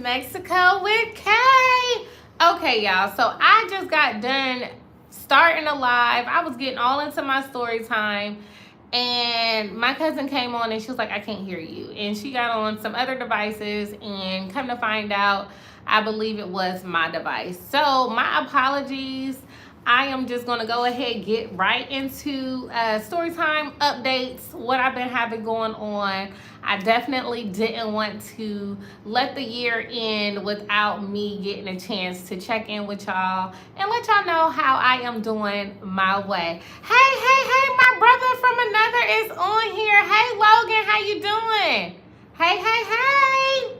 Mexico with Kay. Okay, y'all. So I just got done starting a live. I was getting all into my story time. And my cousin came on and she was like, I can't hear you. And she got on some other devices and come to find out, I believe it was my device. So my apologies. I am just going to go ahead, get right into story time updates, what I've been having going on. I definitely didn't want to let the year end without me getting a chance to check in with y'all and let y'all know how I am doing my way. Hey, my brother from another is on here. Hey, Logan, how you doing? Hey.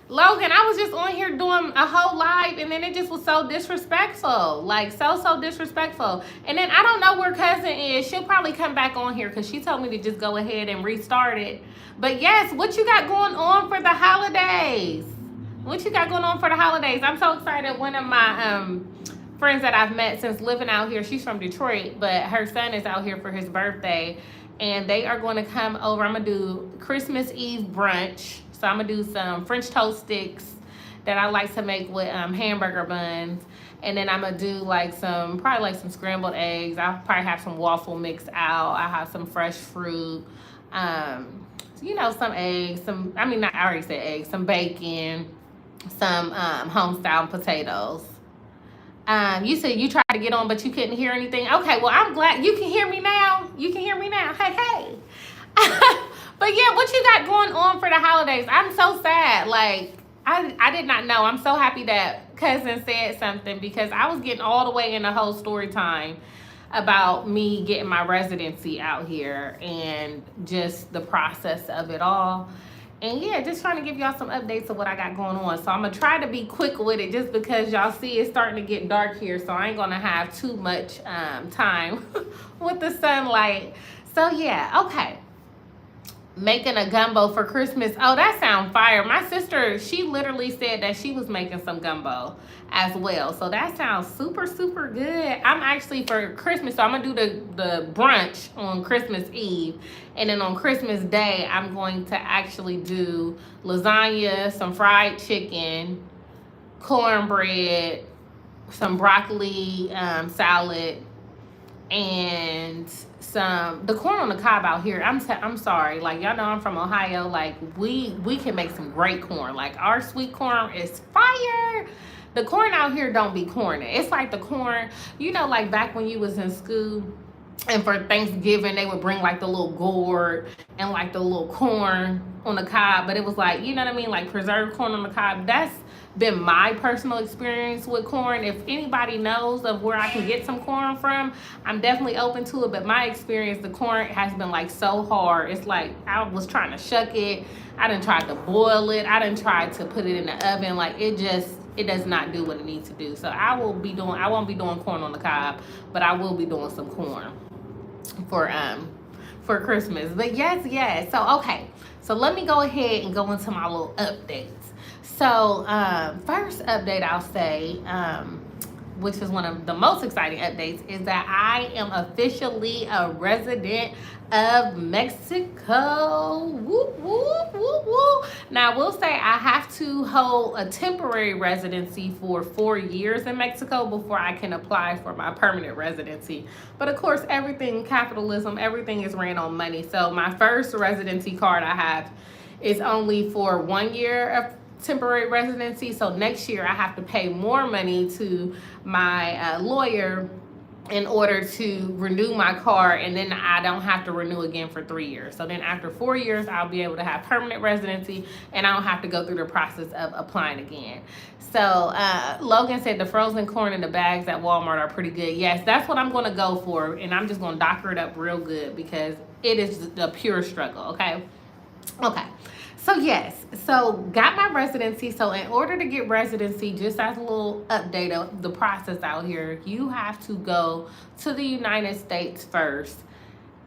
Logan, I was just on here doing a whole live and then it just was so disrespectful. Like, so disrespectful. And then I don't know where cousin is. She'll probably come back on here because she told me to just go ahead and restart it. But yes, what you got going on for the holidays? What you got going on for the holidays? I'm so excited. One of my friends that I've met since living out here, she's from Detroit, but her son is out here for his birthday. And they are going to come over. I'm going to do Christmas Eve brunch. So I'm going to do some French toast sticks that I like to make with hamburger buns. And then I'm going to do probably some scrambled eggs. I'll probably have some waffle mix out. I have some fresh fruit. Some eggs. I already said eggs. Some bacon. Some home style potatoes. You said you tried to get on, but you couldn't hear anything. Okay, well, I'm glad you can hear me now. Hey. But yeah, what you got going on for the holidays? I'm so sad. Like, I did not know. I'm so happy that cousin said something because I was getting all the way in the whole story time about me getting my residency out here and just the process of it all. And yeah, just trying to give y'all some updates of what I got going on. So I'm going to try to be quick with it just because y'all see it's starting to get dark here. So I ain't going to have too much time with the sunlight. So yeah, okay. Making a gumbo for Christmas. Oh, that sounds fire. My sister, she literally said that she was making some gumbo as well. So that sounds super good. I'm actually for Christmas, so I'm gonna do the brunch on Christmas Eve, and then on Christmas Day I'm going to actually do lasagna, some fried chicken, cornbread, some broccoli salad, and the corn on the cob out here. I'm sorry, like, y'all know I'm from Ohio. Like, we can make some great corn. Like, our sweet corn is fire. The corn out here don't be corny. It's like the corn, like back when you was in school and for Thanksgiving they would bring like the little gourd and like the little corn on the cob, but it was like, you know what I mean, like preserved corn on the cob. That's been my personal experience with corn. If anybody knows of where I can get some corn from, I'm definitely open to it. But my experience, the corn has been like so hard. It's like I was trying to shuck it. I done tried to boil it. I done tried to put it in the oven. Like, it does not do what it needs to do. So I won't be doing corn on the cob, but I will be doing some corn for Christmas. But yes. So okay. So let me go ahead and go into my little updates. So, first update I'll say, which is one of the most exciting updates, is that I am officially a resident of Mexico. Whoop, whoop, whoop, whoop. Now, I will say I have to hold a temporary residency for 4 years in Mexico before I can apply for my permanent residency. But of course, capitalism, everything is ran on money. So my first residency card I have is only for 1 year of temporary residency. So next year I have to pay more money to my lawyer in order to renew my card, and then I don't have to renew again for 3 years. So then after 4 years I'll be able to have permanent residency and I don't have to go through the process of applying again. So Logan said the frozen corn in the bags at Walmart are pretty good. Yes, that's what I'm going to go for, and I'm just going to docker it up real good because it is a pure struggle. Okay. So yes, so got my residency. So in order to get residency, just as a little update of the process out here, you have to go to the United States first,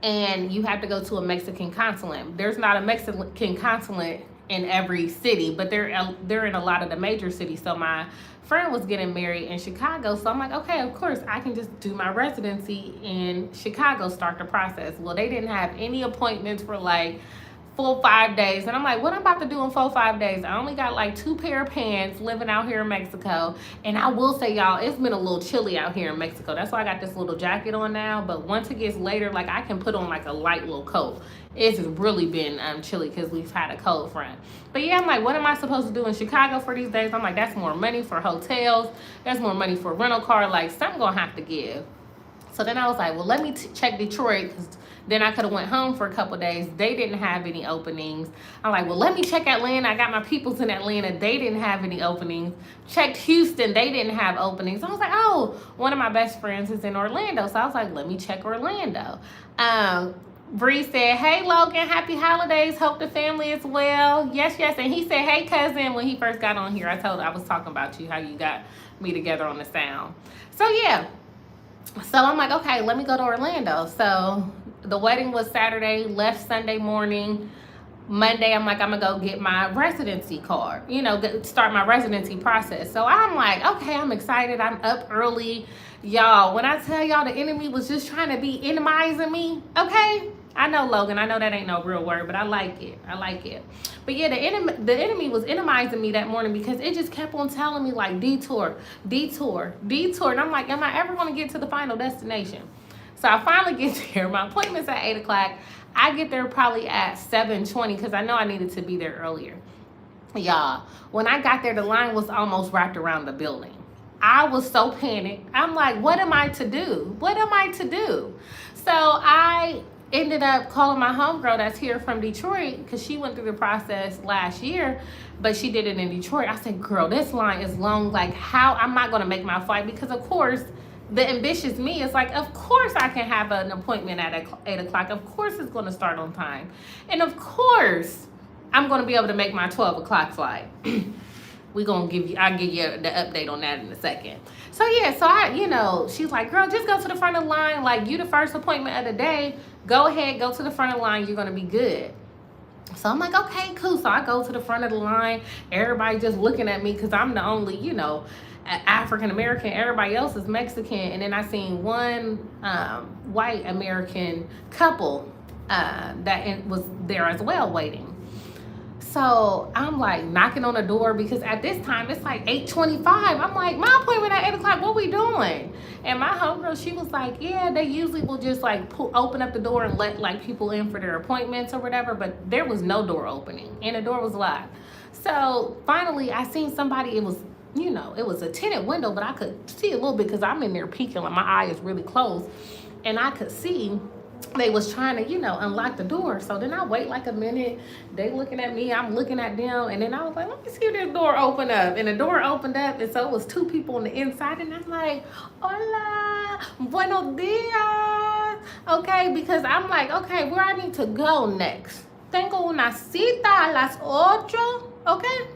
and you have to go to a Mexican consulate. There's not a Mexican consulate in every city, but they're in a lot of the major cities. So my friend was getting married in Chicago, so I'm like, okay, of course I can just do my residency in Chicago, start the process. Well, they didn't have any appointments for like full 5 days. And I'm like, what I'm about to do in 4 5 days? I only got like 2 pair of pants living out here in Mexico. And I will say, y'all, it's been a little chilly out here in Mexico. That's why I got this little jacket on now. But once it gets later, like I can put on like a light little coat. It's really been chilly because we've had a cold front. But yeah, I'm like, what am I supposed to do in Chicago for these days? I'm like, that's more money for hotels. That's more money for a rental car. Like, something gonna have to give. So then I was like, well, let me check Detroit, because then I could have went home for a couple days. They didn't have any openings. I'm like, well, let me check Atlanta. I got my peoples in Atlanta. They didn't have any openings. Checked Houston. They didn't have openings. I was like, oh, one of my best friends is in Orlando. So I was like, let me check Orlando. Bree said, hey, Logan, happy holidays. Hope the family is well. Yes, yes. And he said, hey, cousin, when he first got on here. I was talking about you, how you got me together on the sound. So, yeah. So I'm like, okay, let me go to Orlando. So the wedding was Saturday, left Sunday morning. Monday, I'm like, I'm going to go get my residency card, start my residency process. So I'm like, okay, I'm excited. I'm up early. Y'all, when I tell y'all the enemy was just trying to be enemizing me, okay? I know, Logan, I know that ain't no real word, but I like it. I like it. But yeah, the enemy was enemizing me that morning because it just kept on telling me like detour, detour, detour. And I'm like, am I ever going to get to the final destination? So I finally get there. My appointment's at 8 o'clock. I get there probably at 7:20 because I know I needed to be there earlier. Y'all, when I got there, the line was almost wrapped around the building. I was so panicked. I'm like, what am I to do? What am I to do? So I ended up calling my homegirl that's here from Detroit, because she went through the process last year, but she did it in Detroit. I said, girl, this line is long. Like, how? I'm not going to make my flight, because of course, the ambitious me is like, of course I can have an appointment at 8 o'clock. Of course it's going to start on time. And of course, I'm going to be able to make my 12 o'clock flight. I'll give you the update on that in a second. So yeah, so she's like, girl, just go to the front of the line. Like, you the first appointment of the day. Go ahead, go to the front of the line. You're going to be good. So I'm like, okay, cool. So I go to the front of the line. Everybody just looking at me because I'm the only, African American. Everybody else is Mexican. And then I seen one white American couple that was there as well waiting. So I'm like knocking on the door, because at this time it's like 8:25. I'm like, my appointment at 8 o'clock, what we doing? And my homegirl, she was like, yeah, they usually will just like open up the door and let like people in for their appointments or whatever. But there was no door opening and the door was locked. So finally I seen somebody. It was, it was a tinted window, but I could see a little bit because I'm in there peeking, like my eye is really closed, and I could see they was trying to, unlock the door. So then I wait like a minute. They looking at me, I'm looking at them. And then I was like, let me see if this door open up. And the door opened up. And so it was 2 people on the inside. And I'm like, hola, buenos dias. Okay, because I'm like, okay, where I need to go next? Tengo una cita a las 8. Okay.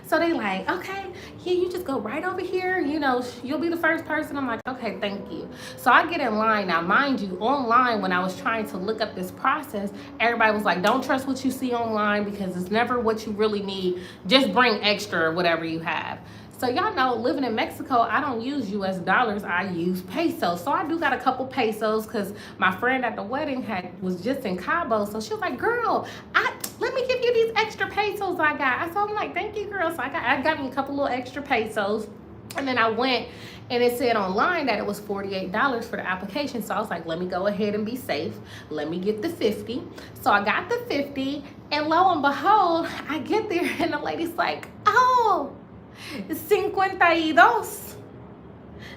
So they like, okay, yeah, you just go right over here. You'll be the first person. I'm like, okay, thank you. So I get in line. Now, mind you, online, when I was trying to look up this process, everybody was like, don't trust what you see online, because it's never what you really need. Just bring extra or whatever you have. So y'all know, living in Mexico, I don't use US dollars, I use pesos. So I do got a couple pesos, because my friend at the wedding was just in Cabo. So she was like, girl, let me give you these extra pesos I got. So I'm like, thank you, girl. So I got me a couple little extra pesos. And then I went, and it said online that it was $48 for the application. So I was like, let me go ahead and be safe. Let me get the 50. So I got the 50, and lo and behold, I get there and the lady's like, oh, 52.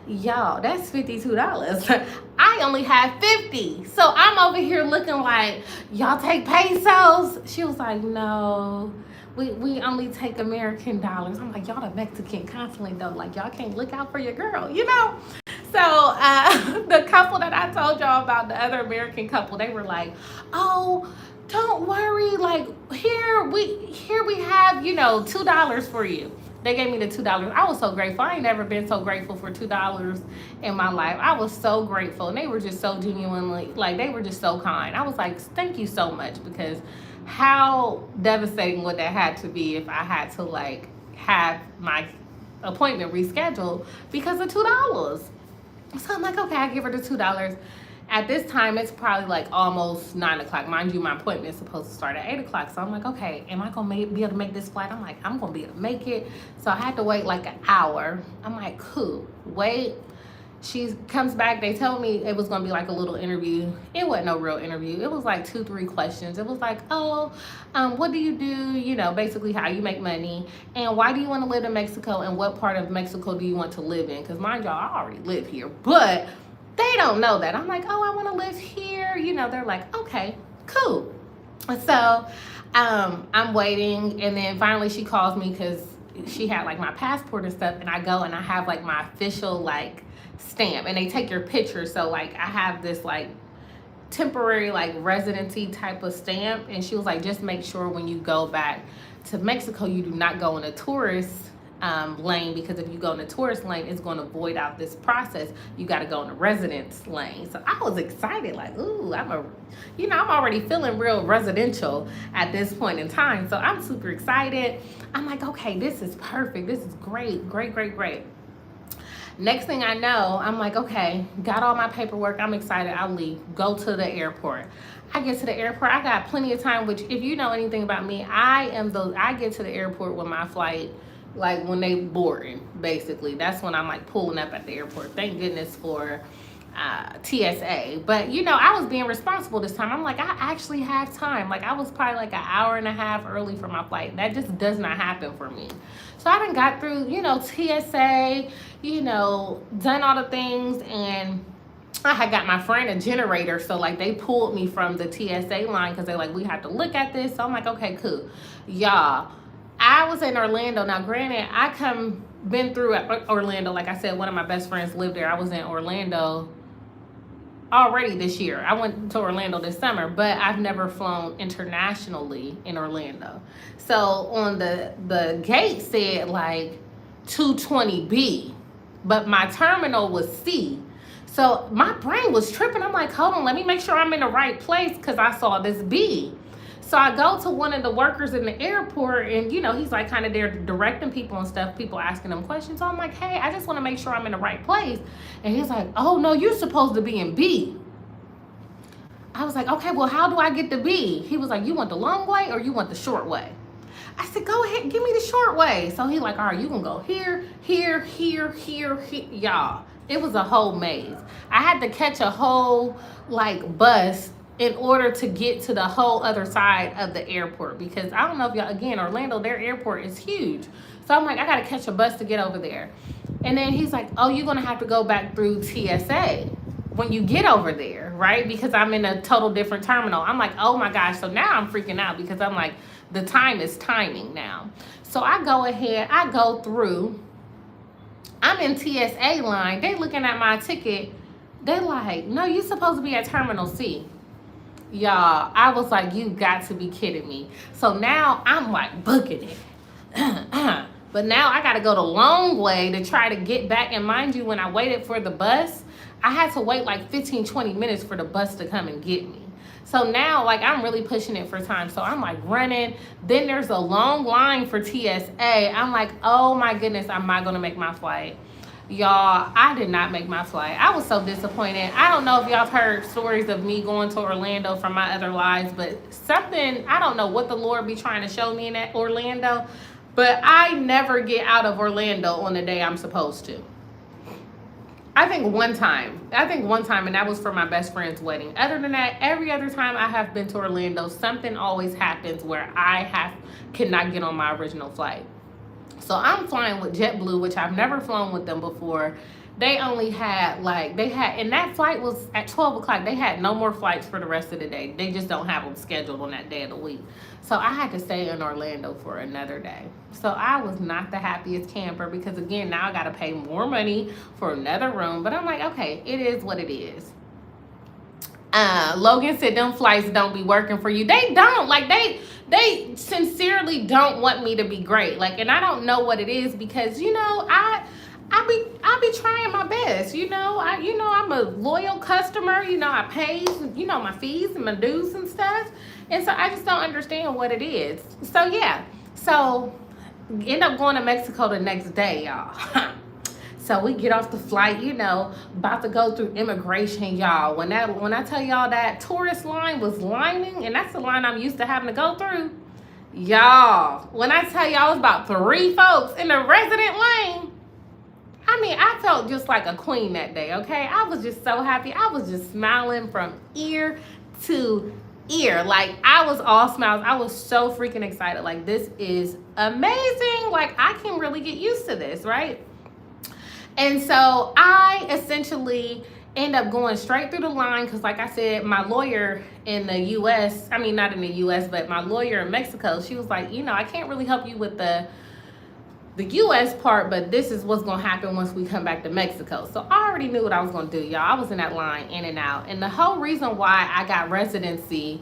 Y'all, that's $52. I only have 50. So I'm over here looking like, y'all take pesos? She was like, no, we only take American dollars. I'm like, y'all the Mexican consulate though. Like, y'all can't look out for your girl, So the couple that I told y'all about, the other American couple, they were like, oh, don't worry. Like, here we have, $2 for you. They gave me the $2. I was so grateful. I ain't never been so grateful for $2 in my life. I was so grateful. And they were just so genuinely, like, they were just so kind. I was like, thank you so much, because how devastating would that have to be if I had to, like, have my appointment rescheduled because of $2? So I'm like, okay, I give her the $2. At this time, it's probably like almost 9 o'clock. Mind you, my appointment is supposed to start at 8 o'clock. So I'm like, okay, am I going to be able to make this flight? I'm like, I'm going to be able to make it. So I had to wait like an hour. I'm like, cool, wait. She comes back. They told me it was going to be like a little interview. It wasn't no real interview. It was like 2-3 questions. It was like, what do you do? You know, basically how you make money. And why do you want to live in Mexico? And what part of Mexico do you want to live in? Because mind y'all, I already live here. But they don't know that. I'm like, I want to live here. You know, they're like, okay, cool. So I'm waiting. And then finally she calls me because she had like my passport and stuff. And I go and I have like my official like stamp, and they take your picture. So like I have this like temporary like residency type of stamp, and she was like, just make sure when you go back to Mexico you do not go in a tourist lane, because if you go in the tourist lane it's going to void out this process. You got to go in the residence lane. So I was excited, like, ooh, I'm already feeling real residential at this point in time. So I'm super excited. I'm like, okay, this is perfect, this is great. Next thing I know, I'm like, okay, got all my paperwork. I'm excited. I'll leave. Go to the airport. I get to the airport. I got plenty of time, which if you know anything about me, I get to the airport with my flight, like when they boarding, basically. That's when I'm like pulling up at the airport. Thank goodness for TSA. But you know, I was being responsible this time. I'm like, I actually have time. Like I was probably like an hour and a half early for my flight. That just does not happen for me. So I done got through, you know, TSA, you know, done all the things, and I had got my friend a generator. So like they pulled me from the TSA line because they're like, we have to look at this. So I'm like, okay, cool. Y'all, I was in Orlando. Now granted, been through Orlando. Like I said, one of my best friends lived there. I was in Orlando already this year. I went to Orlando this summer, but I've never flown internationally in Orlando. So on the gate said like 220B, but my terminal was C. So my brain was tripping. I'm like, hold on, let me make sure I'm in the right place, because I saw this B. So I go to one of the workers in the airport, and you know, he's like kind of there directing people and stuff, people asking him questions. So I'm like, hey, I just want to make sure I'm in the right place. And he's like, oh no, you're supposed to be in B. I was like, okay, well, how do I get to B? He was like, you want the long way or you want the short way? I said, go ahead, give me the short way. So he like, all right, you can go here, here, here, here, here. Y'all, it was a whole maze. I had to catch a whole like bus in order to get to the whole other side of the airport, because I don't know if y'all, again, Orlando, their airport is huge. So I'm like, I gotta catch a bus to get over there. And then he's like, oh, you're gonna have to go back through TSA when you get over there, right? Because I'm in a total different terminal. I'm like, oh my gosh. So now I'm freaking out, because I'm like, the time is timing now. So I go ahead, I go through, I'm in TSA line. They looking at my ticket. They like, no, you're supposed to be at Terminal C. Y'all, I was like, you got to be kidding me. So now I'm like booking it. But now I got to go the long way to try to get back. And mind you, when I waited for the bus, I had to wait like 15-20 minutes for the bus to come and get me. So now, like, I'm really pushing it for time. So I'm like running. Then there's a long line for TSA. I'm like, oh my goodness, I'm not going to make my flight. Y'all, I did not make my flight. I was so disappointed. I don't know if y'all have heard stories of me going to Orlando from my other lives, but something, I don't know what the Lord be trying to show me in that Orlando, but I never get out of Orlando on the day I'm supposed to. I think one time, and that was for my best friend's wedding. Other than that, every other time I have been to Orlando, something always happens where I cannot get on my original flight. So I'm flying with JetBlue, which I've never flown with them before. They only had and that flight was at 12 o'clock. They had no more flights for the rest of the day. They just don't have them scheduled on that day of the week. So I had to stay in Orlando for another day. So I was not the happiest camper, because again, now I got to pay more money for another room. But I'm like, okay, it is what it is. Logan said them flights don't be working for you. They don't. Like they sincerely don't want me to be great. Like, and I don't know what it is, because you know, I be trying my best. You know, I'm a loyal customer. You know, I pay, you know, my fees and my dues and stuff. And so I just don't understand what it is. So yeah. So end up going to Mexico the next day, y'all. So we get off the flight, about to go through immigration, y'all. When I tell y'all that tourist line was lining, and that's the line I'm used to having to go through, y'all. When I tell y'all it was about 3 folks in the resident lane, I mean, I felt just like a queen that day, okay? I was just so happy. I was just smiling from ear to ear. Like, I was all smiles. I was so freaking excited. Like, this is amazing. Like, I can really get used to this, right? And so I essentially end up going straight through the line because, like I said, my lawyer in the U.S., I mean, not in the U.S., but my lawyer in Mexico, she was like, I can't really help you with the U.S. part, but this is what's going to happen once we come back to Mexico. So I already knew what I was going to do, y'all. I was in that line in and out. And the whole reason why I got residency,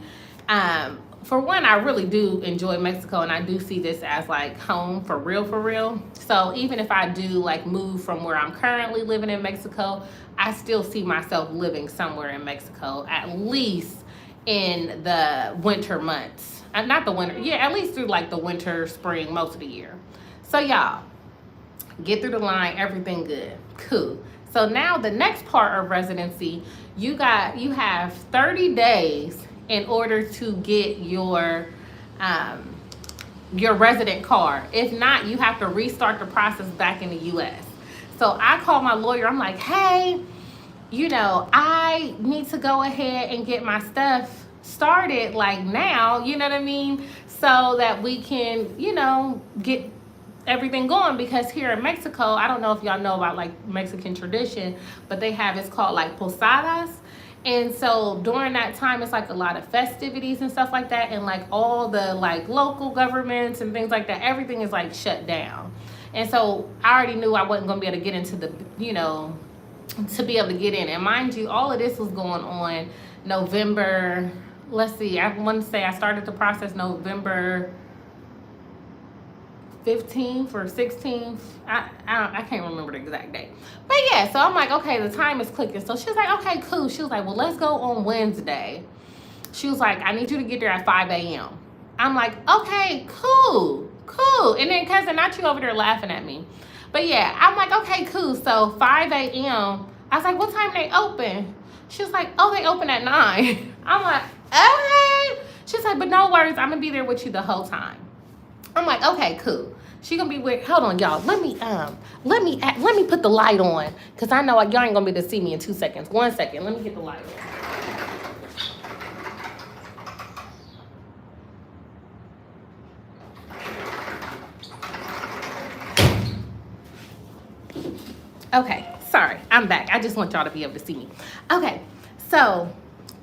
for one, I really do enjoy Mexico, and I do see this as like home for real, for real. So even if I do like move from where I'm currently living in Mexico, I still see myself living somewhere in Mexico, at least in the winter months. Not the winter, yeah, at least through like the winter, spring, most of the year. So y'all, get through the line, everything good, cool. So now the next part of residency, you have 30 days in order to get your resident card. If not, you have to restart the process back in the U.S. So I called my lawyer. I'm like, hey, I need to go ahead and get my stuff started like now, you know what I mean? So that we can, get everything going, because here in Mexico, I don't know if y'all know about like Mexican tradition, but they have, it's called like posadas. And so during that time, it's like a lot of festivities and stuff like that. And like all the like local governments and things like that, everything is like shut down. And so I already knew I wasn't going to be able to get into the, to be able to get in. And mind you, all of this was going on November, let's see, I want to say I started the process November 15th or 16th. I can't remember the exact date. But yeah, so I'm like, okay, the time is clicking. So she was like, okay, cool. She was like, well, let's go on Wednesday. She was like, I need you to get there at 5 a.m. I'm like, okay, cool. And then cousin, not you over there laughing at me. But yeah, I'm like, okay, cool. So 5 a.m. I was like, what time they open? She was like, oh, they open at 9. I'm like, okay. She's like, but no worries. I'm going to be there with you the whole time. I'm like, okay, cool. She gonna be with, hold on, y'all. Let me put the light on, because I know y'all ain't gonna be able to see me in 2 seconds. 1 second, let me get the light on. Okay, sorry, I'm back. I just want y'all to be able to see me. Okay, so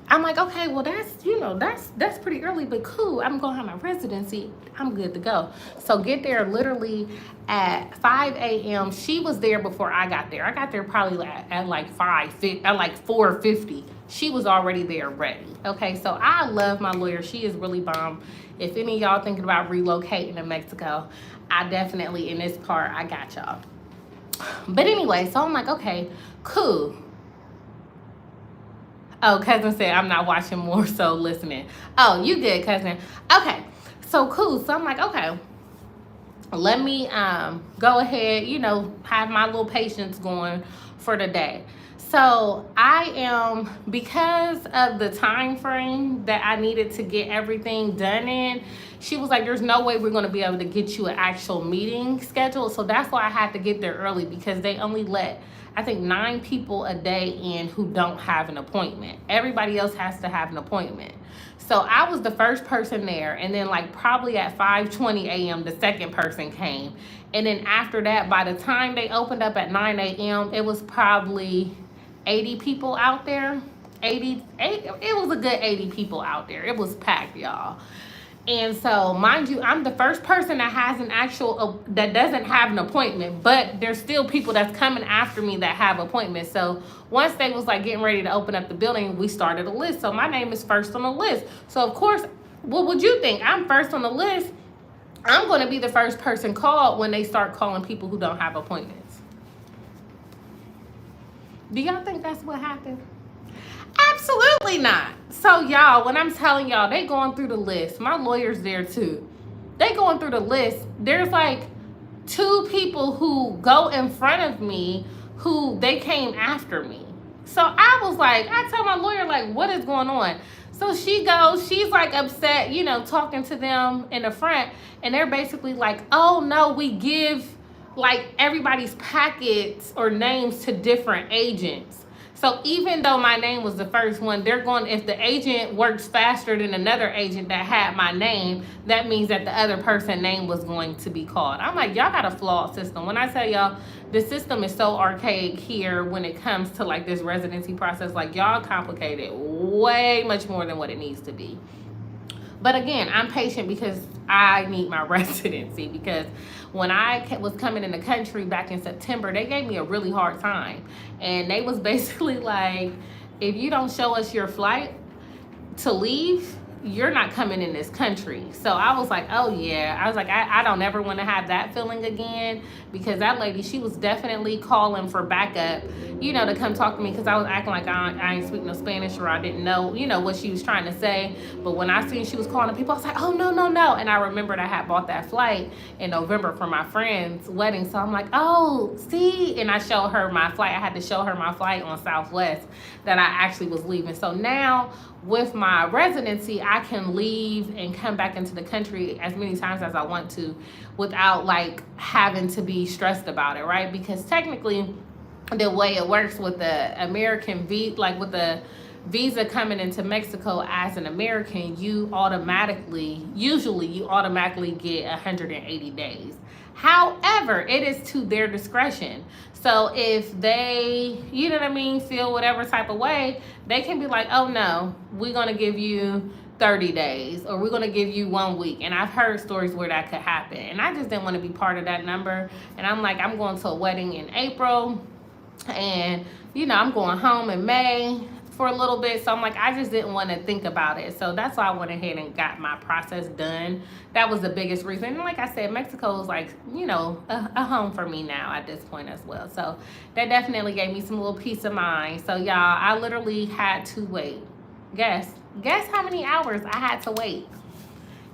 I'm like, okay, well, that's pretty early, but cool. I'm going to have my residency. I'm good to go. So get there literally at 5 a.m. She was there before I got there. I got there probably at like 4:50. She was already there ready. Okay, so I love my lawyer. She is really bomb. If any of y'all thinking about relocating to Mexico, I definitely, in this part, I got y'all. But anyway, so I'm like, okay, cool. Oh, cousin said I'm not watching, more so listening. Oh, you good, cousin. Okay, so cool. So I'm like, okay, let me go ahead, have my little patience going for the day. So I am, because of the time frame that I needed to get everything done in, she was like, there's no way we're going to be able to get you an actual meeting scheduled. So that's why I had to get there early, because they only let, I think, 9 people a day in who don't have an appointment. Everybody else has to have an appointment. So I was the first person there, and then like probably at 5:20 a.m. the second person came. And then after that, by the time they opened up at 9 a.m., it was probably 80 people out there. It was a good 80 people out there. It was packed, y'all. And so, mind you, I'm the first person that has that doesn't have an appointment, but there's still people that's coming after me that have appointments. So once they was like getting ready to open up the building, we started a list. So my name is first on the list. So of course, what would you think? I'm first on the list. I'm going to be the first person called when they start calling people who don't have appointments. Do y'all think that's what happened? Absolutely not. So y'all, when I'm telling y'all, they going through the list. My lawyer's there too. They going through the list. There's like two people who go in front of me who they came after me. So I was like, I tell my lawyer, like, what is going on? So she goes, she's like upset, you know, talking to them in the front, and they're basically like, oh no, we give like everybody's packets or names to different agents. So even though my name was the first one, they're going, if the agent works faster than another agent that had my name, that means that the other person's name was going to be called. I'm like, y'all got a flawed system. When I tell y'all, the system is so archaic here when it comes to like this residency process, like y'all complicate it way much more than what it needs to be. But again, I'm patient because I need my residency, because when I was coming in the country back in September, they gave me a really hard time. And they was basically like, if you don't show us your flight to leave, you're not coming in this country. So I was like, oh yeah. I was like, I don't ever want to have that feeling again, because that lady, she was definitely calling for backup, you know, to come talk to me, because I was acting like I ain't speak no Spanish, or I didn't know, you know, what she was trying to say. But when I seen she was calling people, I was like, oh no. And I remembered I had bought that flight in November for my friend's wedding. So I'm like, oh, see? And I showed her my flight. I had to show her my flight on Southwest that I actually was leaving. So now with my residency, I can leave and come back into the country as many times as I want to without like having to be stressed about it, right? Because technically the way it works with the American visa, like with the visa coming into Mexico as an American, usually you automatically get 180 days. However, it is to their discretion. So if they, you know what I mean, feel whatever type of way, they can be like, oh no, we're going to give you 30 days, or we're going to give you 1 week. And I've heard stories where that could happen. And I just didn't want to be part of that number. And I'm like, I'm going to a wedding in April, and, you know, I'm going home in May for a little bit. So I'm like, I just didn't want to think about it. So that's why I went ahead and got my process done. That was the biggest reason. And like I said, Mexico is like, you know, a home for me now at this point as well. So that definitely gave me some little peace of mind. So y'all, I literally had to wait. Guess how many hours I had to wait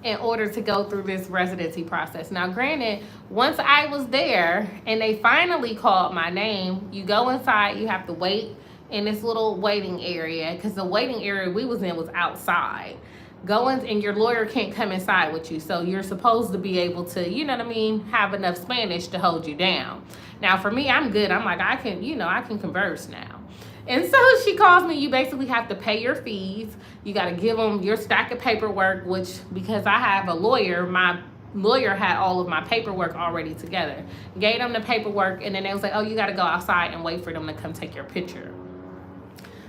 in order to go through this residency process. Now, granted, once I was there and they finally called my name, you go inside, you have to wait in this little waiting area, because the waiting area we was in was outside. Go in, and your lawyer can't come inside with you. So you're supposed to be able to, you know what I mean, have enough Spanish to hold you down. Now, for me, I'm good. I'm like, I can converse now. And so she calls me, you basically have to pay your fees. You got to give them your stack of paperwork, which, because I have a lawyer, my lawyer had all of my paperwork already together. Gave them the paperwork, and then they was like, oh, you got to go outside and wait for them to come take your picture.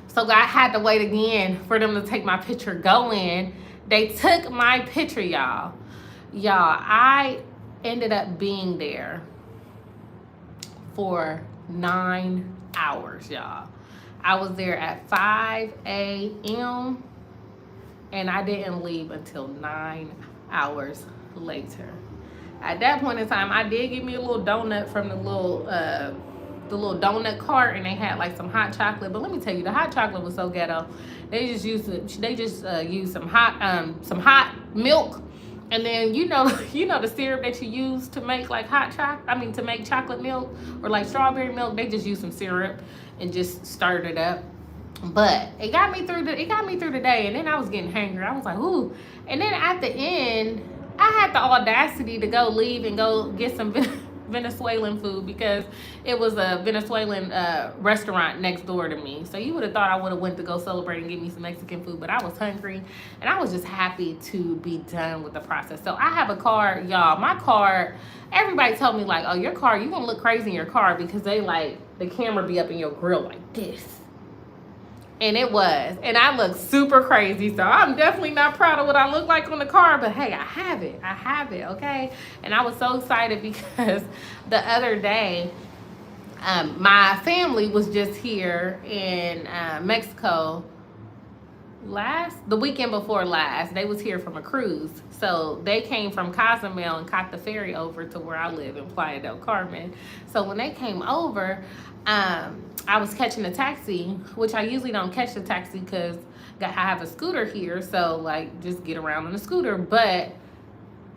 So I had to wait again for them to take my picture. Go in. They took my picture, y'all. I ended up being there for 9 hours, y'all. I was there at 5 a.m. and I didn't leave until 9 hours later. At that point in time, I did get me a little donut from the little donut cart, and they had like some hot chocolate. But let me tell you, the hot chocolate was so ghetto. They just used some hot milk, and then you know the syrup that you use to make like to make chocolate milk or like strawberry milk. They just use some syrup and just stirred it up. But it got me through the day, and then I was getting hungry. I was like, ooh. And then at the end, I had the audacity to go leave and go get some Venezuelan food, because it was a Venezuelan restaurant next door to me. So you would have thought I would have went to go celebrate and get me some Mexican food, but I was hungry and I was just happy to be done with the process. So I have a card, y'all. My card, everybody told me like, oh, your car, you gonna look crazy in your car, because they like the camera be up in your grill like this. And it was. And I look super crazy. So I'm definitely not proud of what I look like on the car. But hey, I have it, okay? And I was so excited because the other day, my family was just here in Mexico the weekend before last. They was here from a cruise. So they came from Cozumel and caught the ferry over to where I live in Playa del Carmen. So when they came over, I was catching a taxi, which I usually don't catch the taxi because I have a scooter here. So like just get around on the scooter. But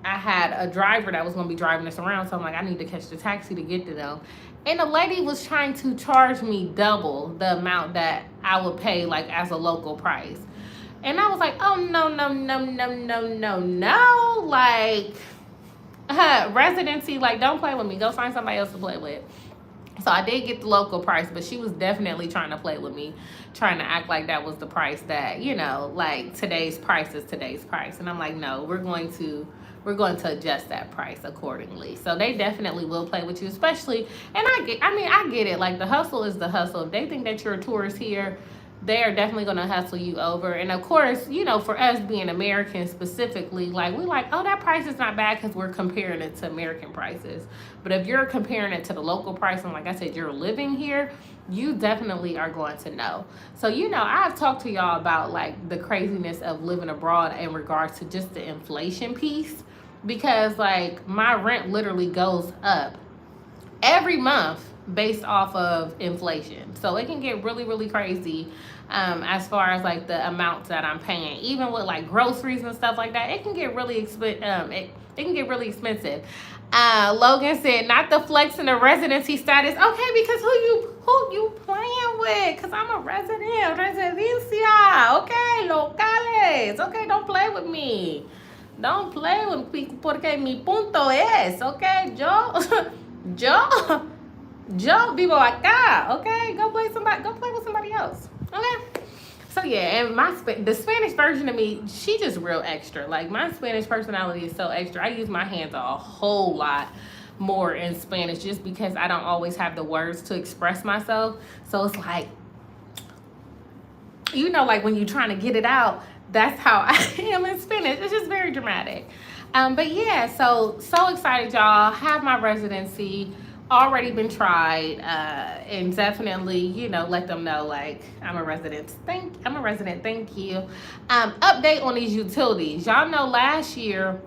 I had a driver that was going to be driving us around, so I'm like, I need to catch the taxi to get to them. And the lady was trying to charge me double the amount that I would pay, like, as a local price. And I was like, oh, no, no, no, no, no, no, no. Like, residency, like, don't play with me. Go find somebody else to play with. So I did get the local price, but she was definitely trying to play with me, trying to act like that was the price that, you know, like today's price is today's price. And I'm like, no, we're going to adjust that price accordingly. So they definitely will play with you, especially, and I get it. Like, the hustle is the hustle. If they think that you're a tourist here, they are definitely going to hustle you over. And of course, you know, for us being Americans specifically, like, we're like, oh, that price is not bad because we're comparing it to American prices. But if you're comparing it to the local price, and like I said, you're living here, you definitely are going to know. So, you know, I've talked to y'all about, like, the craziness of living abroad in regards to just the inflation piece, because, like, my rent literally goes up every month based off of inflation. So it can get really, really crazy as far as, like, the amounts that I'm paying. Even with, like, groceries and stuff like that, it can get really it can get really expensive. Logan said, not the flex in the residency status. Okay, because who you playing with? Because I'm a residencia, okay, locales. Okay, don't play with me. Don't play with me, porque mi punto es, okay, yo vivo acá, okay? Go play with somebody else, okay? So yeah, and the Spanish version of me, she just real extra. Like, my Spanish personality is so extra. I use my hands a whole lot more in Spanish just because I don't always have the words to express myself. So it's like, you know, like when you're trying to get it out, that's how I am in Spanish. It's just very dramatic. But yeah, so excited, y'all. Have my residency already been tried, and definitely, you know, let them know, like, I'm a resident. Thank you. Update on these utilities. Y'all know last year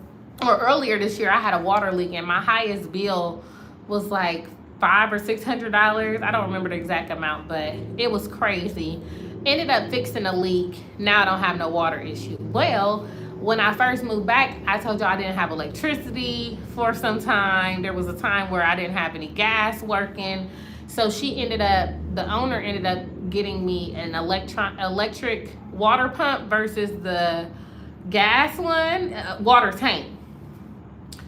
or earlier this year, I had a water leak, and my highest bill was like $500 or $600. I don't remember the exact amount, but it was crazy. Ended up fixing a leak. Now I don't have no water issue. Well, when I first moved back, I told y'all I didn't have electricity for some time. There was a time where I didn't have any gas working. So the owner ended up getting me an electric water pump versus the gas one, water tank.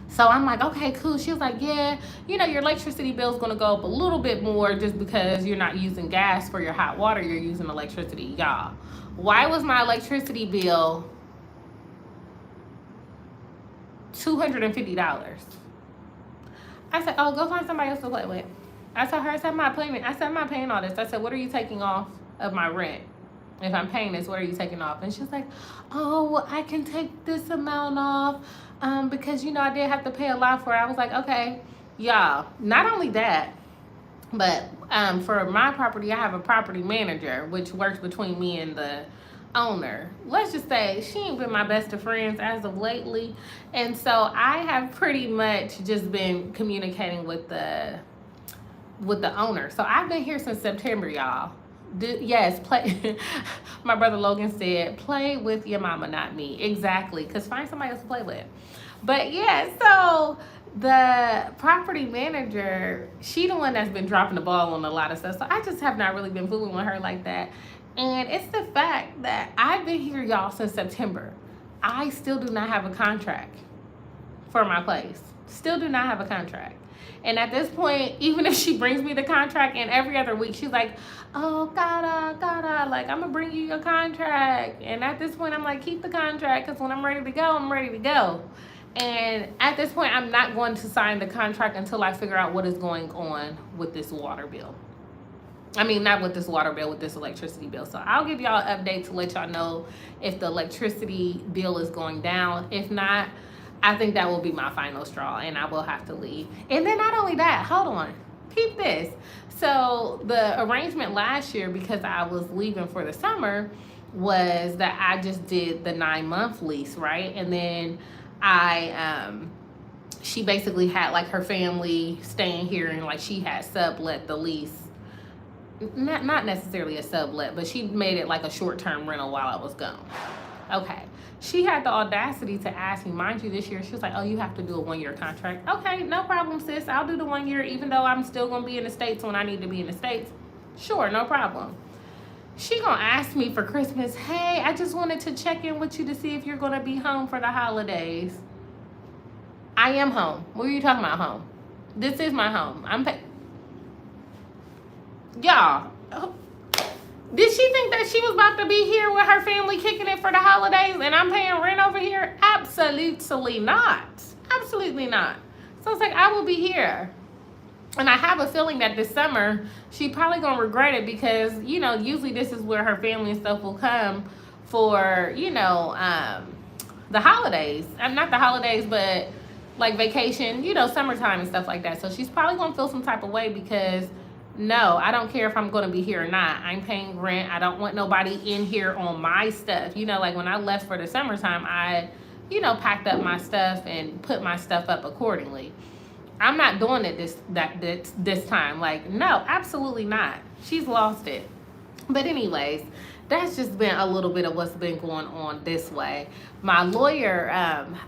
So I'm like, okay, cool. She was like, yeah, you know, your electricity bill is going to go up a little bit more just because you're not using gas for your hot water. You're using electricity. Y'all, why was my electricity bill $250? I said, oh, go find somebody else to play with. I told her, I'm not paying all this. I said, what are you taking off of my rent? If I'm paying this, what are you taking off? And she was like, oh, well, I can take this amount off because, you know, I did have to pay a lot for it. I was like, okay, y'all, not only that, but for my property, I have a property manager, which works between me and the owner. Let's just say she ain't been my best of friends as of lately. And so I have pretty much just been communicating with the owner. So I've been here since September, y'all. Yes, play. My brother Logan said, play with your mama, not me. Exactly, because find somebody else to play with. But yeah, so the property manager, she the one that's been dropping the ball on a lot of stuff. So I just have not really been fooling with her like that. And it's the fact that I've been here, y'all, since September. I still do not have a contract for my place. Still do not have a contract. And at this point, even if she brings me the contract, and every other week she's like, oh, gotta, like, I'm gonna bring you your contract. And at this point, I'm like, keep the contract, because when I'm ready to go, I'm ready to go. And at this point, I'm not going to sign the contract until I figure out what is going on with this water bill. I mean, not with this water bill, with this electricity bill. So I'll give y'all an update to let y'all know if the electricity bill is going down. If not, I think that will be my final straw, and I will have to leave. And then not only that, hold on, peep this. So the arrangement last year, because I was leaving for the summer, was that I just did the 9-month lease, right? And then she basically had like her family staying here, and like she had sublet the lease. Not necessarily a sublet, but she made it like a short-term rental while I was gone. Okay, She had the audacity to ask me, mind you, this year, she was like, oh, you have to do a 1-year contract. Okay, no problem, sis. I'll do the 1 year, even though I'm still going to be in the States when I need to be in the States. Sure, no problem. She gonna ask me for Christmas, hey, I just wanted to check in with you to see if you're gonna be home for the holidays. I am home. What are you talking about, home? This is my home. Y'all, did she think that she was about to be here with her family kicking it for the holidays and I'm paying rent over here? Absolutely not. Absolutely not. So it's like, I will be here. And I have a feeling that this summer, she probably gonna regret it because, you know, usually this is where her family and stuff will come for, you know, the holidays. Not the holidays, but like vacation, you know, summertime and stuff like that. So she's probably gonna feel some type of way because, no, I don't care if I'm gonna be here or not. I'm paying rent. I don't want nobody in here on my stuff. You know, like when I left for the summertime, I, you know, packed up my stuff and put my stuff up accordingly. I'm not doing it this time. Like, no, absolutely not. She's lost it. But anyways, that's just been a little bit of what's been going on this way. My lawyer,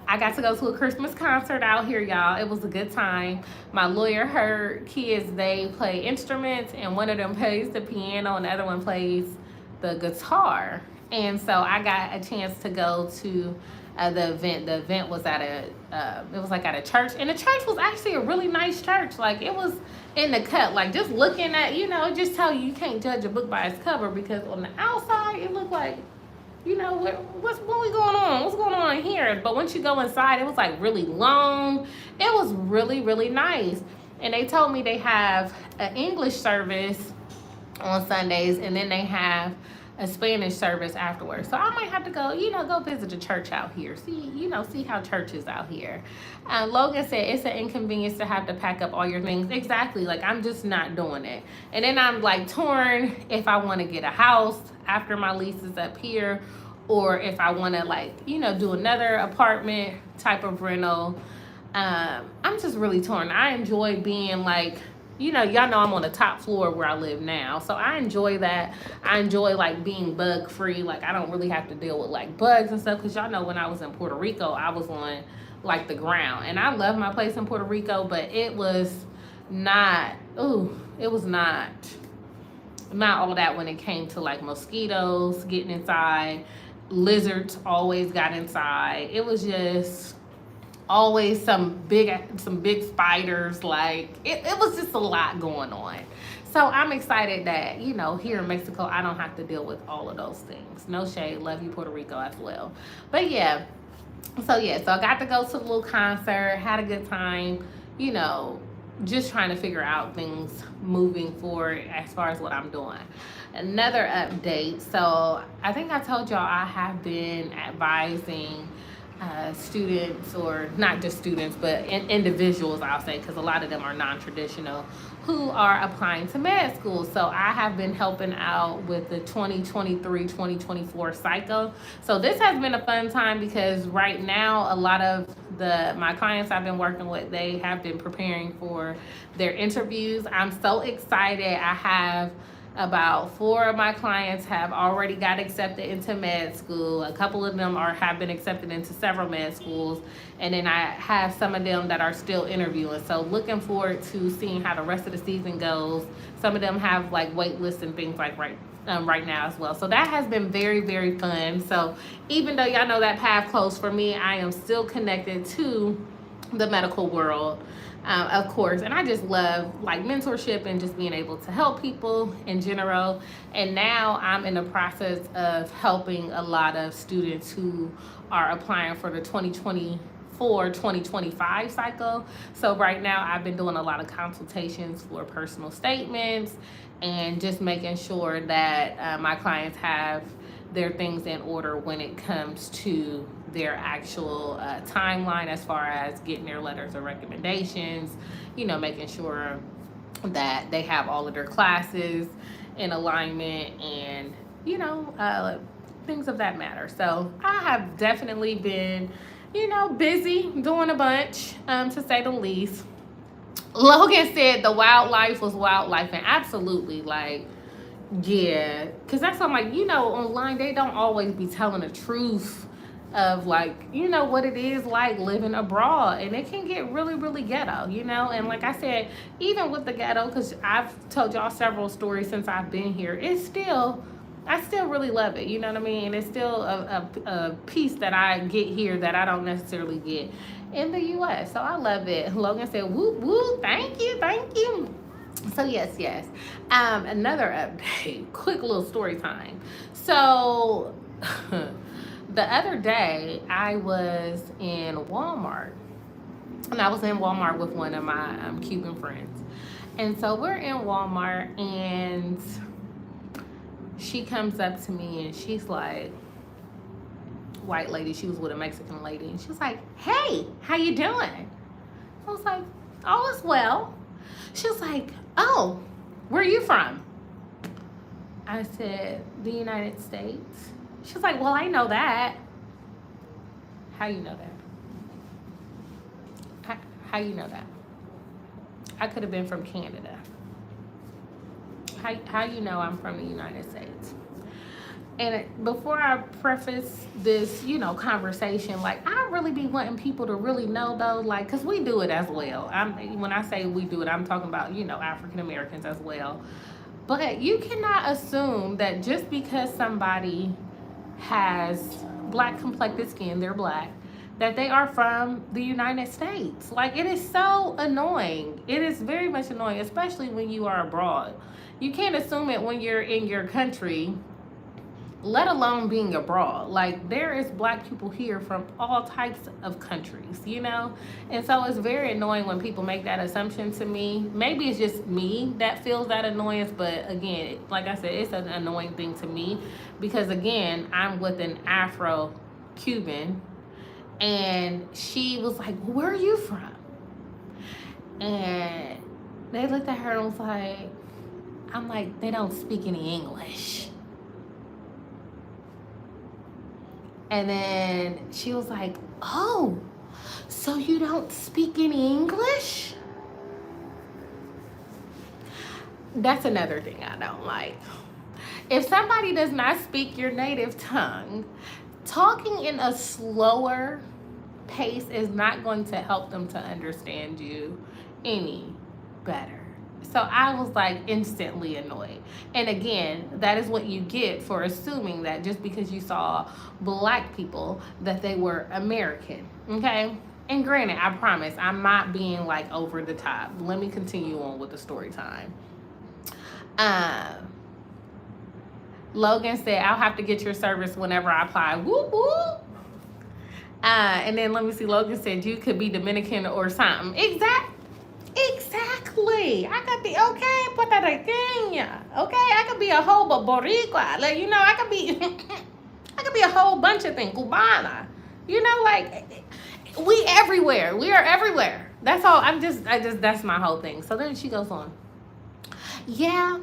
I got to go to a Christmas concert out here, y'all. It was a good time. My lawyer, her kids, they play instruments, and one of them plays the piano and the other one plays the guitar. And so I got a chance to go to the event. The event was at it was like at a church, and the church was actually a really nice church. Like, it was in the cut. Like, just looking at, you know, just tell you can't judge a book by its cover, because on the outside it looked like, you know, what's going on? What's going on here? But once you go inside, it was like really long. It was really, really nice. And they told me they have an English service on Sundays, and then they have a Spanish service afterwards. So I might have to go, you know, go visit a church out here. See how church is out here. Logan said it's an inconvenience to have to pack up all your things. Exactly. Like, I'm just not doing it. And then I'm like torn if I want to get a house after my lease is up here, or if I want to, like, you know, do another apartment type of rental. I'm just really torn. I enjoy being like, you know, y'all know I'm on the top floor where I live now. So I enjoy that. I enjoy like being bug free. Like, I don't really have to deal with like bugs and stuff. Cause y'all know when I was in Puerto Rico, I was on like the ground, and I love my place in Puerto Rico, but it was not all that when it came to like mosquitoes getting inside. Lizards always got inside. It was just always some big spiders. Like, it was just a lot going on. So I'm excited that, you know, here in Mexico, I don't have to deal with all of those things. No shade. Love you, Puerto Rico, as well. But yeah. So I got to go to the little concert, had a good time, you know, just trying to figure out things moving forward as far as what I'm doing. Another update. So I think I told y'all I have been advising students, or not just students, but individuals, I'll say, because a lot of them are non-traditional, who are applying to med school. So I have been helping out with the 2023-2024 cycle. So this has been a fun time, because right now a lot of my clients I've been working with, they have been preparing for their interviews. I'm so excited. I have about 4 of my clients have already got accepted into med school. A couple of them have been accepted into several med schools. And then I have some of them that are still interviewing. So looking forward to seeing how the rest of the season goes. Some of them have like wait lists and things like right now as well. So that has been very, very fun. So even though y'all know that path closed for me, I am still connected to the medical world. Of course, and I just love like mentorship and just being able to help people in general. And now I'm in the process of helping a lot of students who are applying for the 2024-2025 cycle. So right now I've been doing a lot of consultations for personal statements and just making sure that my clients have their things in order when it comes to their actual timeline, as far as getting their letters of recommendations, you know, making sure that they have all of their classes in alignment, and, you know, things of that matter. So I have definitely been, you know, busy doing a bunch, to say the least. Logan said the wildlife was wildlife, and absolutely, like, yeah, because that's what I'm like, you know, online they don't always be telling the truth of like, you know, what it is like living abroad. And it can get really, really ghetto, you know. And like I said, even with the ghetto, because I've told y'all several stories since I've been here, it's still, I still really love it, you know what I mean? It's still a piece that I get here that I don't necessarily get in the US. So I love it. Logan said, whoop, whoop, thank you, thank you. So yes. Another update, quick little story time. So the other day I was in Walmart, and I was in Walmart with one of my Cuban friends. And so we're in Walmart, and she comes up to me and she's like, white lady, she was with a Mexican lady, and she's like, hey, how you doing? I was like, all is well. She was like, oh, where are you from? I said, the United States. She's like, well, I know that. How you know that? How you know that? I could have been from Canada. How you know I'm from the United States? And before I preface this, you know, conversation, like, I really be wanting people to really know, though, like, because we do it as well. When I say we do it, I'm talking about, you know, African Americans as well. But you cannot assume that just because somebody has black complected skin, they're black, that they are from the United States. Like, it is so annoying. It is very much annoying, especially when you are abroad. You can't assume it when you're in your country, let alone being abroad. Like, there is black people here from all types of countries, you know? And so it's very annoying when people make that assumption to me. Maybe it's just me that feels that annoyance, but again, like I said, it's an annoying thing to me because, again, I'm with an Afro-Cuban, and she was like, where are you from? And they looked at her and was like, I'm like, they don't speak any English. And then she was like, oh, so you don't speak any English? That's another thing I don't like. If somebody does not speak your native tongue, talking in a slower pace is not going to help them to understand you any better. So I was like instantly annoyed. And again, that is what you get for assuming that just because you saw black people that they were American, okay? And granted, I promise, I'm not being like over the top. Let me continue on with the story time. Logan said, I'll have to get your service whenever I apply. Whoop, whoop. And then let me see, Logan said, you could be Dominican or something. Exactly. I could be, okay, Puerto Rican. Okay, I could be a whole Boricua. Like, you know, I could be a whole bunch of things. Cubana. You know, like, we everywhere. We are everywhere. That's all. That's my whole thing. So then she goes on. Yeah,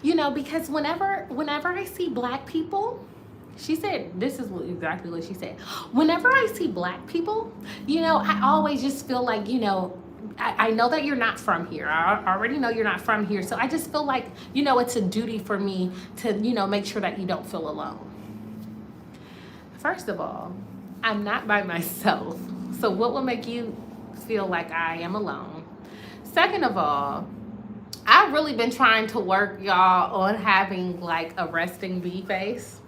you know, because whenever I see black people, she said, this is exactly what she said. Whenever I see black people, you know, I always just feel like, you know, I know that you're not from here. I already know you're not from here. So I just feel like, you know, it's a duty for me to, you know, make sure that you don't feel alone. First of all, I'm not by myself. So what will make you feel like I am alone? Second of all, I've really been trying to work, y'all, on having like a resting bee face.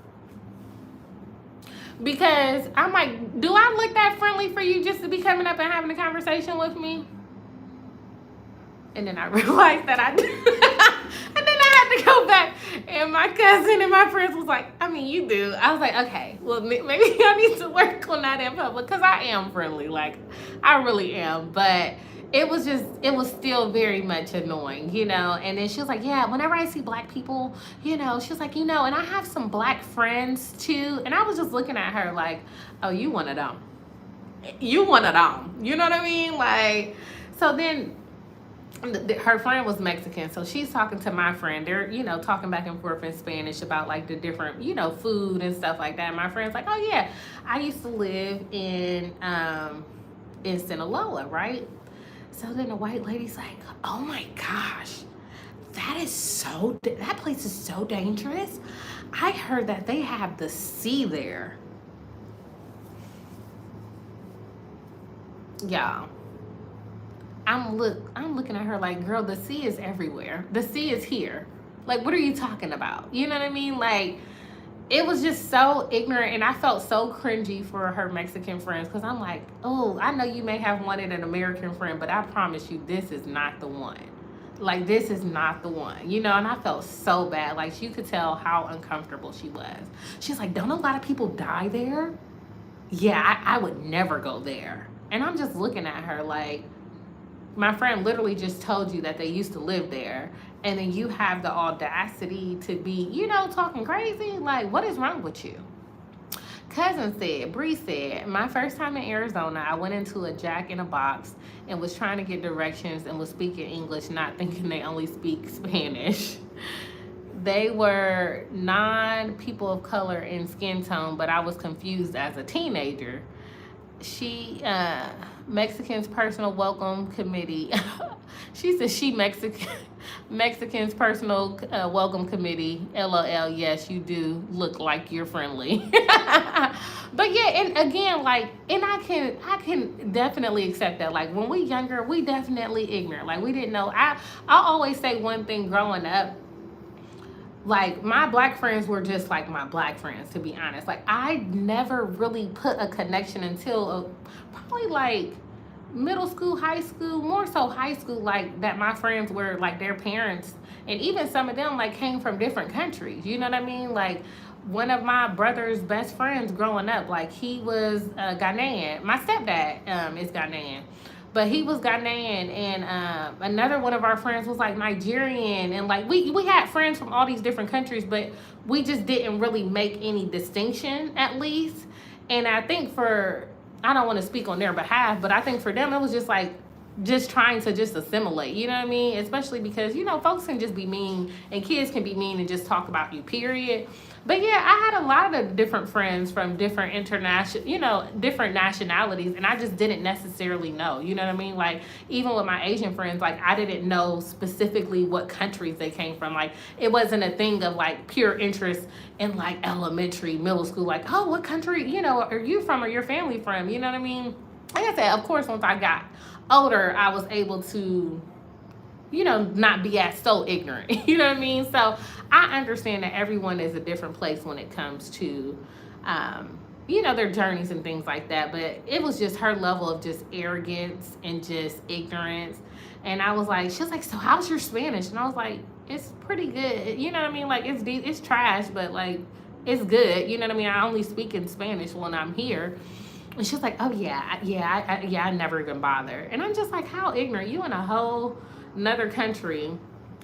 Because I'm like, do I look that friendly for you just to be coming up and having a conversation with me? And then I realized that I did. And then I had to go back. And my cousin and my friends was like, I mean, you do. I was like, okay, well, maybe I need to work on that in public. Because I am friendly. Like, I really am. But it was still very much annoying, you know. And then she was like, yeah, whenever I see black people, you know, she was like, you know, and I have some black friends too. And I was just looking at her like, oh, you one of them. You one of them. You know what I mean? Like, so then her friend was Mexican, so she's talking to my friend. They're, you know, talking back and forth in Spanish about like the different, you know, food and stuff like that. And my friend's like, oh yeah, I used to live in Sinaloa, right? So then the white lady's like, oh my gosh, that place is so dangerous. I heard that they have the sea there. Y'all, I'm looking at her like, girl, the sea is everywhere. The sea is here. Like, what are you talking about? You know what I mean? Like, it was just so ignorant, and I felt so cringy for her Mexican friends, because I'm like, oh, I know you may have wanted an American friend, but I promise you, this is not the one. Like, this is not the one, you know? And I felt so bad. Like, you could tell how uncomfortable she was. She's like, don't a lot of people die there? Yeah, I would never go there. And I'm just looking at her like, my friend literally just told you that they used to live there, and then you have the audacity to be, talking crazy. Like, what is wrong with you? Cousin said, Bree said, my first time in Arizona, I went into a Jack in a Box and was trying to get directions and was speaking English, not thinking they only speak Spanish. They were non-people of color in skin tone, but I was confused as a teenager. Mexican's personal welcome committee. She said Mexican's personal welcome committee. LOL. Yes, you do look like you're friendly. But yeah, and again, like, and I can definitely accept that. Like, when we younger, we definitely ignorant. Like, we didn't know. I always say one thing growing up. Like, my black friends were just like my black friends, to be honest. Like, I never really put a connection until probably like middle school, high school, more so high school, like, that my friends were like, their parents, and even some of them like came from different countries. You know what I mean? Like, one of my brother's best friends growing up, like, he was Ghanaian. My stepdad is Ghanaian. But he was Ghanaian, and another one of our friends was like Nigerian, and like we had friends from all these different countries, but we just didn't really make any distinction, at least. And I think I don't want to speak on their behalf, but I think for them it was just like just trying to just assimilate, you know what I mean? Especially because, folks can just be mean, and kids can be mean and just talk about you, period. But yeah, I had a lot of different friends from different different nationalities, and I just didn't necessarily know, you know what I mean? Like, even with my Asian friends, like, I didn't know specifically what countries they came from. Like, it wasn't a thing of like pure interest in like elementary, middle school, like, oh, what country, are you from, or your family from, you know what I mean? Like I said, of course, once I got older, I was able to, not be as so ignorant. You know what I mean? So I understand that everyone is a different place when it comes to, their journeys and things like that. But it was just her level of just arrogance and just ignorance. And I was like, she was like, so how's your Spanish? And I was like, it's pretty good. You know what I mean? Like, it's trash, but like, it's good. You know what I mean? I only speak in Spanish when I'm here. And she was like, oh yeah, I never even bother. And I'm just like, how ignorant. You in a whole another country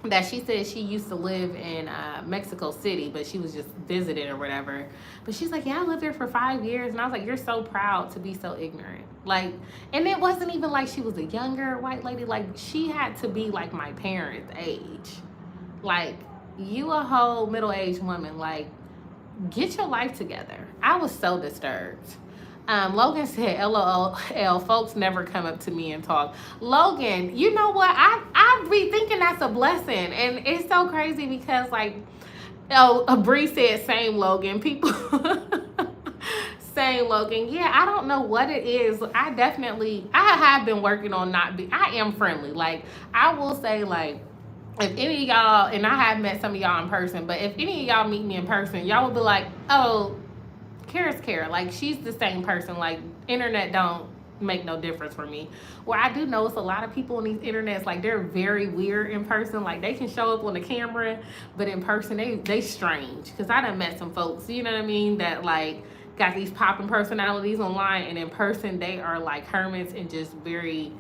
that she said she used to live in Mexico City, but she was just visiting or whatever. But she's like, yeah, I lived there for 5 years. And I was like, you're so proud to be so ignorant. Like, and it wasn't even like she was a younger white lady. Like, she had to be like my parents' age. Like, you a whole middle-aged woman. Like, get your life together. I was so disturbed. Logan said, LOL, folks never come up to me and talk. Logan, you know what? I be thinking that's a blessing. And it's so crazy because, like, Bree said, same, Logan. People, same, Logan. Yeah, I don't know what it is. I have been working on I am friendly. Like, I will say, like, if any of y'all, and I have met some of y'all in person, but if any of y'all meet me in person, y'all will be like, oh, Kara's Kara. Like, she's the same person. Like, internet don't make no difference for me. Where I do notice a lot of people on these internets, like, they're very weird in person. Like, they can show up on the camera, but in person, they strange. Because I done met some folks, you know what I mean, that, like, got these popping personalities online, and in person, they are, like, hermits and just very,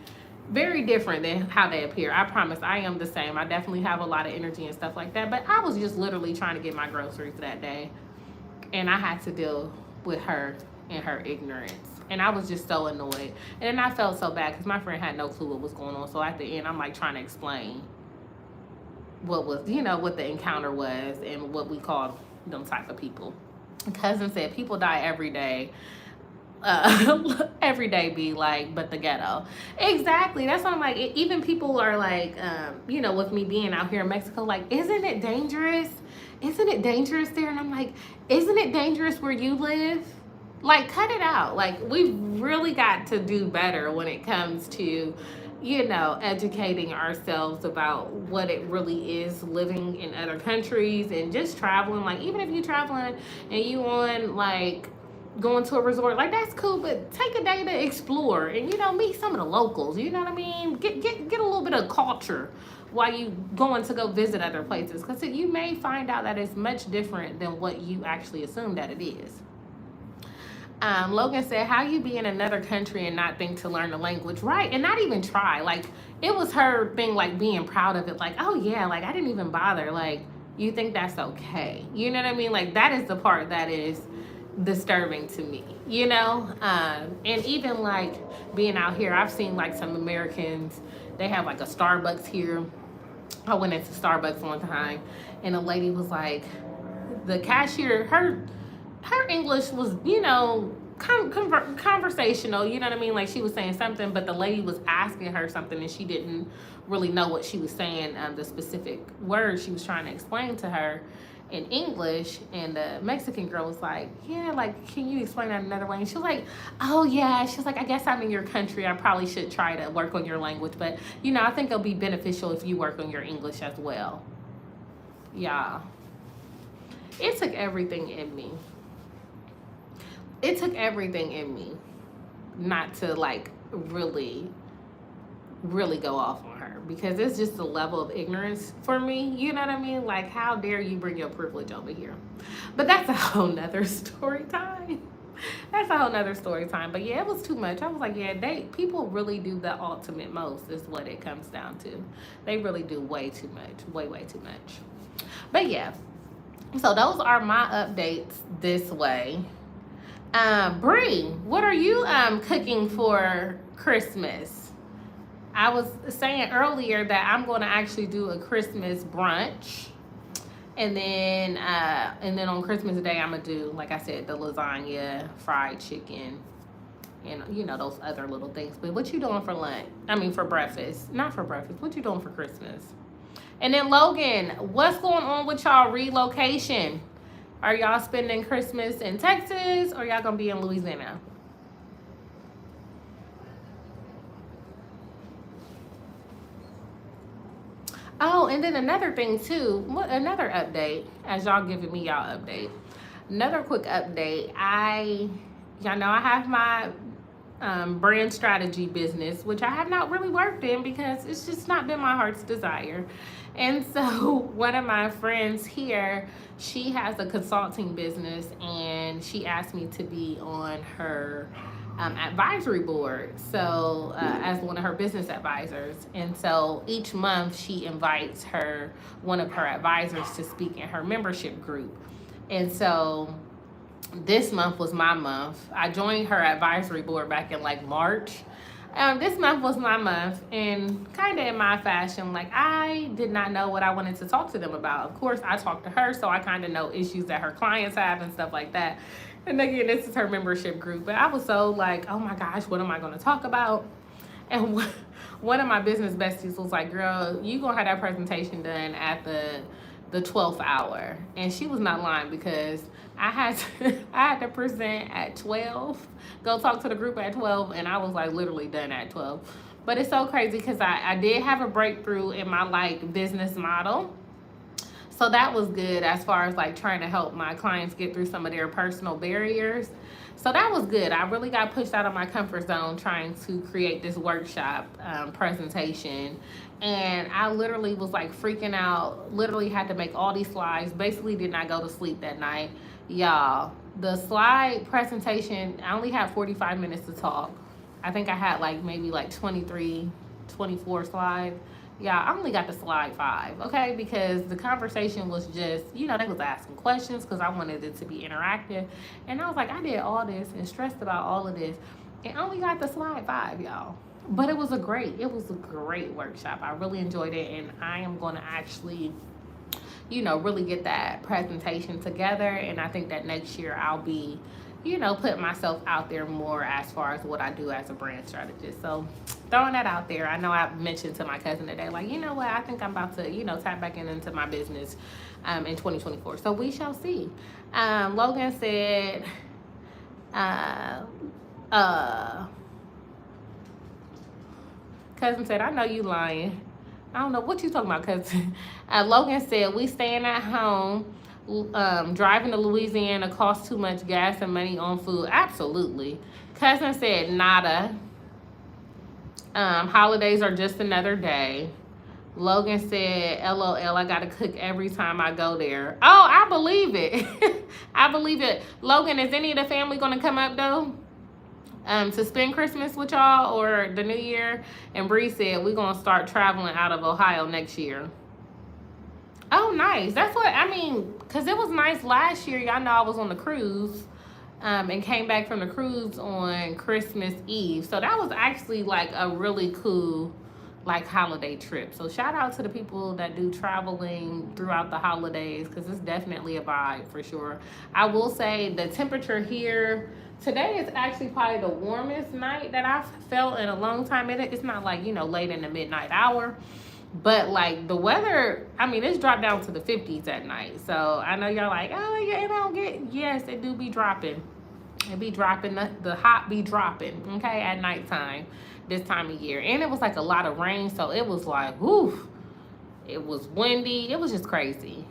very different than how they appear. I promise I am the same. I definitely have a lot of energy and stuff like that. But I was just literally trying to get my groceries that day. And I had to deal with her and her ignorance. And I was just so annoyed. And then I felt so bad because my friend had no clue what was going on. So at the end, I'm like trying to explain what was, what the encounter was and what we called them type of people. Cousin said, people die every day. Every day be like, but the ghetto. Exactly. That's why I'm like, even people are like, with me being out here in Mexico, like, isn't it dangerous? Isn't it dangerous there? And I'm like, isn't it dangerous where you live? Like, cut it out. Like, we've really got to do better when it comes to, educating ourselves about what it really is living in other countries and just traveling. Like, even if you traveling and you on like going to a resort, like that's cool, but take a day to explore and meet some of the locals. You know what I mean? Get a little bit of culture while you going to go visit other places, because you may find out that it's much different than what you actually assume that it is. Logan said, how you be in another country and not think to learn the language, right? And not even try. Like, it was her thing, like being proud of it. Like, oh yeah, like I didn't even bother. Like, you think that's okay? You know what I mean? Like, that is the part that is disturbing to me, and even like being out here, I've seen like some Americans, they have like a Starbucks here. I went into Starbucks one time and a lady was like, the cashier, her English was, conversational, you know what I mean? Like, she was saying something, but the lady was asking her something and she didn't really know what she was saying, the specific words she was trying to explain to her in English. And the Mexican girl was like, yeah, like, can you explain that another way? And she was like, oh yeah. She's like, I guess I'm in your country, I probably should try to work on your language, but I think it'll be beneficial if you work on your English as well. Yeah, it took everything in me. It took everything in me not to like really go off on her, because it's just a level of ignorance for me. You know what I mean? Like, how dare you bring your privilege over here? But that's a whole nother story time. That's a whole nother story time. But yeah, it was too much. I was like, yeah, people really do the ultimate most is what it comes down to. They really do way too much, way too much. But yeah, so those are my updates this way. Bree, what are you cooking for Christmas? I was saying earlier that I'm going to actually do a Christmas brunch, and then on Christmas Day I'm gonna do, like I said, the lasagna, fried chicken, and those other little things. But what you doing for lunch? I mean, for breakfast? Not for breakfast. What you doing for Christmas? And then Logan, what's going on with y'all relocation? Are y'all spending Christmas in Texas, or y'all gonna be in Louisiana? Oh, and then another thing too, another update, as y'all giving me y'all update. Another quick update. Y'all know I have my brand strategy business, which I have not really worked in because it's just not been my heart's desire. And so one of my friends here, she has a consulting business, and she asked me to be on her advisory board, so as one of her business advisors. And so each month she invites one of her advisors to speak in her membership group. And so this month was my month. I joined her advisory board back in like March. This month was my month, and kind of in my fashion, like, I did not know what I wanted to talk to them about. Of course, I talked to her, so I kind of know issues that her clients have and stuff like that. And again, this is her membership group, but I was so like, oh my gosh, what am I going to talk about? And one of my business besties was like, girl, you gonna have that presentation done at the 12th hour. And she was not lying, because I had to present at 12, go talk to the group at 12, and I was like literally done at 12. But it's so crazy because I did have a breakthrough in my like business model. So that was good as far as like trying to help my clients get through some of their personal barriers. So that was good. I really got pushed out of my comfort zone trying to create this workshop presentation. And I literally was like freaking out, literally had to make all these slides, basically did not go to sleep that night. Y'all, the slide presentation, I only had 45 minutes to talk. I think I had like maybe like 23, 24 slides. Yeah, I only got to slide 5, okay? Because the conversation was just, they was asking questions because I wanted it to be interactive. And I was like, I did all this and stressed about all of this and only got to slide 5, y'all. But it was a great workshop. I really enjoyed it, and I am going to actually, really get that presentation together. And I think that next year I'll be, put myself out there more as far as what I do as a brand strategist. So throwing that out there. I know I mentioned to my cousin today, like, you know what, I think I'm about to, tap back into my business in 2024. So we shall see. Logan said, Uh, uh, Cousin said, I know you lying. I don't know what you talking about, cousin. Logan said, we staying at home. Driving to Louisiana costs too much gas and money on food. Absolutely. Cousin said, nada. Holidays are just another day. Logan said, LOL, I gotta cook every time I go there. Oh, I believe it. I believe it. Logan, is any of the family gonna come up though? To spend Christmas with y'all or the New Year? And Bree said, we're gonna start traveling out of Ohio next year. Oh, nice. That's what, I mean, because it was nice last year. Y'all know I was on the cruise. And came back from the cruise on Christmas Eve. So that was actually like a really cool like holiday trip. So shout out to the people that do traveling throughout the holidays, because it's definitely a vibe for sure. I will say the temperature here today is actually probably the warmest night that I've felt in a long time. It's not like, you know, late in the midnight hour, but like the weather, I mean, it's dropped down to the 50s at night. So I know y'all like, oh yeah, it don't get, yes, it do be dropping. It be dropping, the hot be dropping, okay, at nighttime this time of year. And it was like a lot of rain, so it was like, whoo, it was windy. It was just crazy.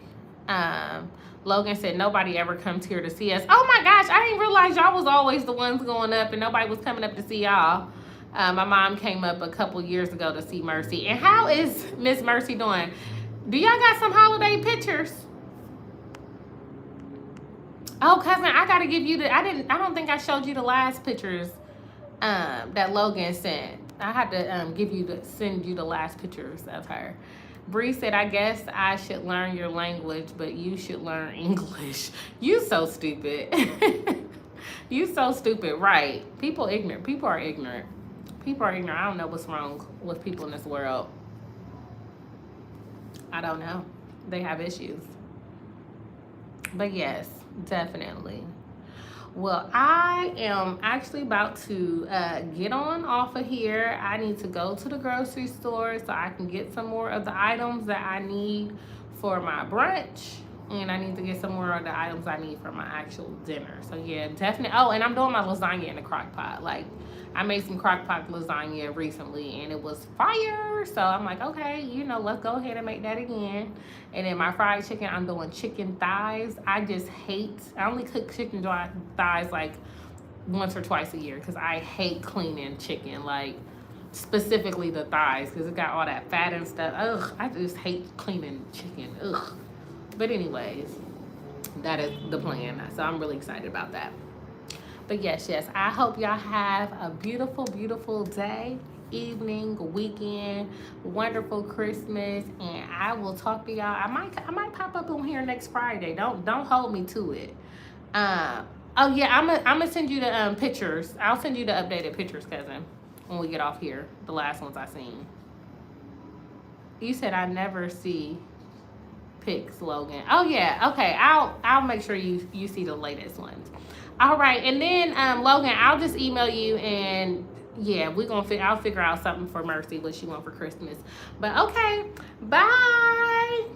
Logan said, nobody ever comes here to see us. Oh my gosh, I didn't realize y'all was always the ones going up and nobody was coming up to see y'all. My mom came up a couple years ago to see Mercy. And how is Miss Mercy doing? Do y'all got some holiday pictures? Oh, cousin, I gotta give you I don't think I showed you the last pictures that Logan sent. I had to send you the last pictures of her. Bree said, I guess I should learn your language, but you should learn English. You so stupid. You so stupid, right? People ignorant. People are ignorant. People are ignorant. I don't know what's wrong with people in this world. I don't know. They have issues. But yes, definitely. Well, I am actually about to get on off of here. I need to go to the grocery store so I can get some more of the items that I need for my brunch. And I need to get some more of the items I need for my actual dinner. So yeah, definitely. Oh, and I'm doing my lasagna in the crock pot. Like, I made some crock pot lasagna recently and it was fire. So I'm like, okay, you know, let's go ahead and make that again. And then my fried chicken, I'm doing chicken thighs. I only cook chicken thighs like once or twice a year because I hate cleaning chicken, like specifically the thighs, because it got all that fat and stuff. Ugh, I just hate cleaning chicken. Ugh. But anyways, that is the plan. So I'm really excited about that. But yes, I hope y'all have a beautiful, beautiful day, evening, weekend, wonderful Christmas, and I will talk to y'all. I might pop up on here next Friday. Don't hold me to it. Oh yeah, I'm gonna send you the pictures. I'll send you the updated pictures, cousin, when we get off here. The last ones I seen. You said I never see pics, Logan. Oh yeah, okay. I'll make sure you see the latest ones. All right, and then Logan, I'll just email you, and yeah, I'll figure out something for Mercy, what she wants for Christmas. But okay, bye.